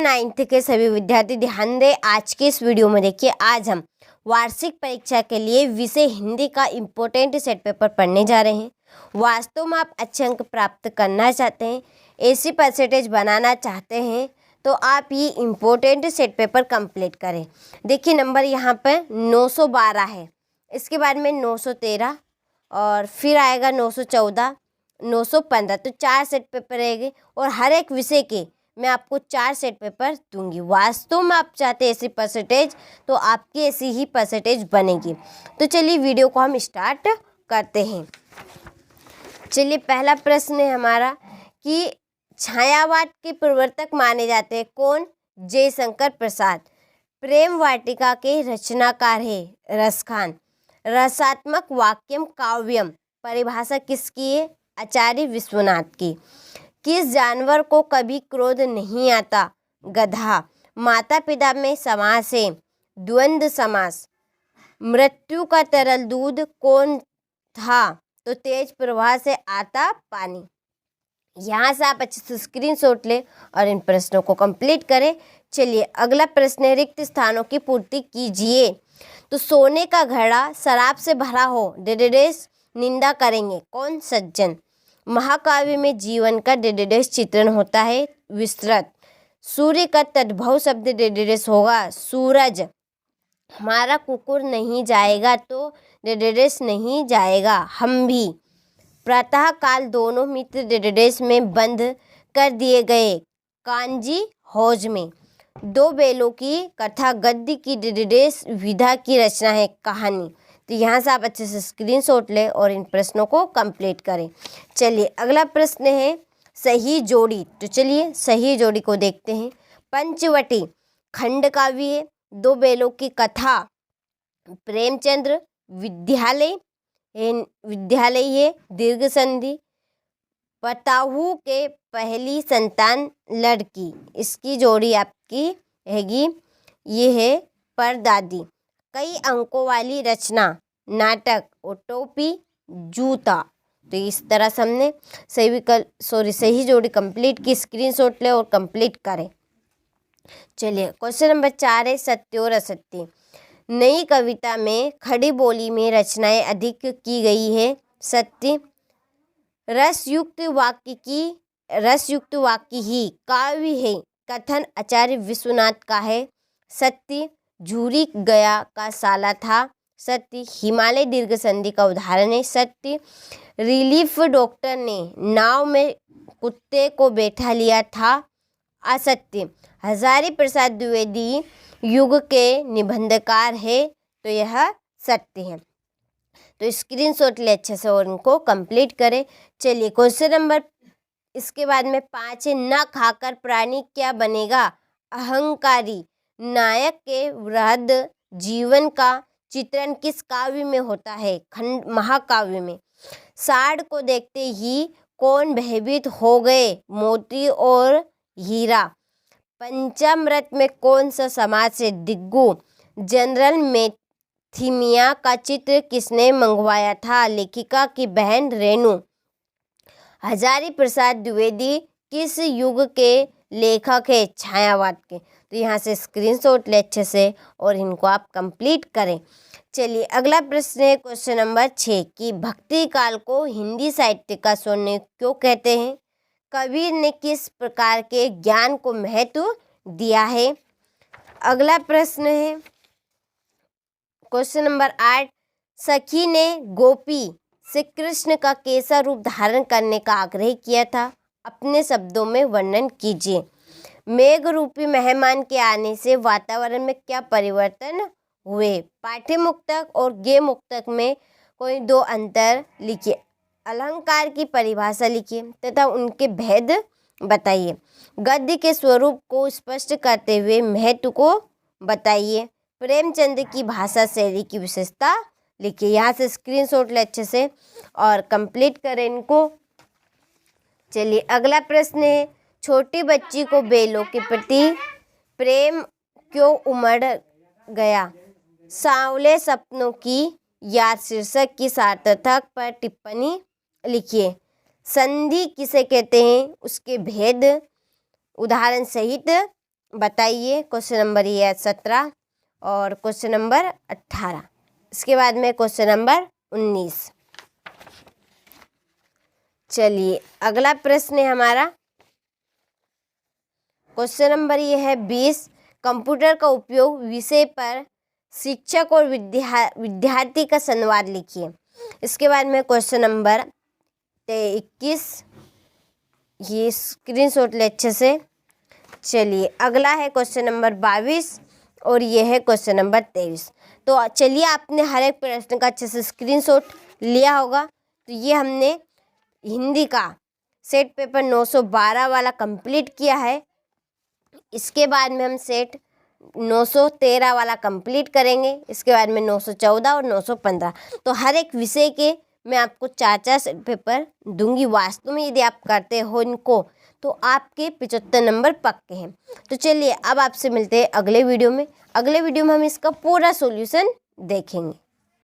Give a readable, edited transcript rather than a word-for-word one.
9th के सभी विद्यार्थी ध्यान दें। आज के इस वीडियो में देखिए, आज हम वार्षिक परीक्षा के लिए विषय हिंदी का इम्पोर्टेंट सेट पेपर पढ़ने जा रहे हैं। वास्तव में आप अच्छे अंक प्राप्त करना चाहते हैं, 80% बनाना चाहते हैं, तो आप ये इम्पोर्टेंट सेट पेपर कंप्लीट करें। देखिए नंबर यहाँ पर 912 है, इसके बाद में 913 और फिर आएगा 914, 915, तो 4 सेट पेपर रहेंगे और हर एक विषय के मैं आपको 4 सेट पेपर दूंगी। वास्तव में आप चाहते हैं 80%, तो आपकी ऐसी ही परसेंटेज बनेगी। तो चलिए वीडियो को हम स्टार्ट करते हैं। चलिए पहला प्रश्न है हमारा कि छायावाद के प्रवर्तक माने जाते हैं कौन? जयशंकर प्रसाद। प्रेम वाटिका के रचनाकार है रसखान। रसात्मक वाक्यम काव्यम परिभाषा किसकी है? आचार्य विश्वनाथ की। किस जानवर को कभी क्रोध नहीं आता? गधा। माता पिता में समास है द्वंद्व समास। मृत्यु का तरल दूध कौन था? तो तेज प्रवाह से आता पानी। यहाँ से आप अच्छे से स्क्रीनशॉट लें और इन प्रश्नों को कंप्लीट करें। चलिए अगला प्रश्न है, रिक्त स्थानों की पूर्ति कीजिए। तो सोने का घड़ा शराब से भरा हो, डेडेडेस निंदा करेंगे कौन? सज्जन। महाकाव्य में जीवन का डेडेडेस चित्रण होता है विस्तृत। सूर्य का तद्भव शब्द डेडेडेस होगा सूरज। हमारा कुकुर नहीं जाएगा, तो डेडेडेस नहीं जाएगा हम भी। प्रातः काल दोनों मित्र डेडेडेस में बंद कर दिए गए कांजी हौज में। दो बेलों की कथा गद्य की डेडेडेस विधा की रचना है कहानी। तो यहाँ से आप अच्छे से स्क्रीनशॉट लें और इन प्रश्नों को कंप्लीट करें। चलिए अगला प्रश्न है सही जोड़ी। तो चलिए सही जोड़ी को देखते हैं। पंचवटी खंड काव्य है, दो बेलों की कथा प्रेमचंद्र। विद्यालय है दीर्घ संधि। पताहू के पहली संतान लड़की, इसकी जोड़ी आपकी रहेगी ये है परदादी। कई अंकों वाली रचना नाटक ओटोपी जूता। तो इस तरह से हमने सही जोड़ी कंप्लीट की। स्क्रीनशॉट ले और कंप्लीट करें। चलिए क्वेश्चन नंबर 4 है सत्य और असत्य। नई कविता में खड़ी बोली में रचनाएं अधिक की गई है सत्य। रसयुक्त वाक्य ही काव्य है कथन आचार्य विश्वनाथ का है सत्य। झूरी गया का साला था सत्य। हिमालय दीर्घ संधि का उदाहरण है सत्य। रिलीफ डॉक्टर ने नाव में कुत्ते को बैठा लिया था असत्य। हजारी प्रसाद द्विवेदी युग के निबंधकार है, तो यह सत्य है। तो स्क्रीनशॉट ले अच्छे से और इनको कंप्लीट करें। चलिए क्वेश्चन नंबर इसके बाद में 5 है न खाकर प्राणी क्या बनेगा? अहंकारी। नायक के वृहद जीवन का चित्रण किस काव्य में होता है? खंड महाकाव्य में। साड़ को देखते ही कौन भयभीत हो गए? मोती और हीरा। पंचामृत में कौन सा समास है? दिग्गु। जनरल मेथिमिया का चित्र किसने मंगवाया था? लेखिका की बहन रेणु। हजारी प्रसाद द्विवेदी किस युग के लेखक है? छायावाद के। तो यहाँ से स्क्रीनशॉट ले अच्छे से और इनको आप कंप्लीट करें। चलिए अगला प्रश्न है क्वेश्चन नंबर 6 कि भक्ति काल को हिंदी साहित्य का स्वर्ण क्यों कहते हैं? कबीर ने किस प्रकार के ज्ञान को महत्व दिया है? अगला प्रश्न है क्वेश्चन नंबर 8 सखी ने गोपी से कृष्ण का कैसा रूप धारण करने का आग्रह किया था? अपने शब्दों में वर्णन कीजिए। मेघ रूपी मेहमान के आने से वातावरण में क्या परिवर्तन हुए? पाठ्य मुक्तक और गेय मुक्तक में कोई 2 अंतर लिखिए। अलंकार की परिभाषा लिखिए तथा उनके भेद बताइए। गद्य के स्वरूप को स्पष्ट करते हुए महत्व को बताइए। प्रेमचंद की भाषा शैली की विशेषता लिखिए। यहाँ से स्क्रीनशॉट ले अच्छे से और कंप्लीट करें इनको। चलिए अगला प्रश्न है छोटी बच्ची को बेलों के प्रति प्रेम क्यों उमड़ गया? सांवले सपनों की याद शीर्षक की सार्थक पर टिप्पणी लिखिए। संधि किसे कहते हैं? उसके भेद उदाहरण सहित बताइए। क्वेश्चन नंबर ये है 17 और क्वेश्चन नंबर 18। इसके बाद में क्वेश्चन नंबर 19। चलिए अगला प्रश्न है हमारा क्वेश्चन नंबर ये है 20। कंप्यूटर का उपयोग विषय पर शिक्षक और विद्यार्थी का संवाद लिखिए। इसके बाद में क्वेश्चन नंबर 21। ये स्क्रीनशॉट ले अच्छे से। चलिए अगला है क्वेश्चन नंबर 22 और ये है क्वेश्चन नंबर 23। तो चलिए आपने हर एक प्रश्न का अच्छे से स्क्रीनशॉट लिया होगा। तो ये हमने हिंदी का सेट पेपर 912 वाला कंप्लीट किया है। इसके बाद में हम सेट 913 वाला कंप्लीट करेंगे। इसके बाद में 914 और 915। तो हर एक विषय के मैं आपको 4-4 सेट पेपर दूंगी। वास्तव में यदि आप करते हो इनको तो आपके 75 नंबर पक्के हैं। तो चलिए अब आपसे मिलते हैं अगले वीडियो में। अगले वीडियो में हम इसका पूरा सॉल्यूशन देखेंगे।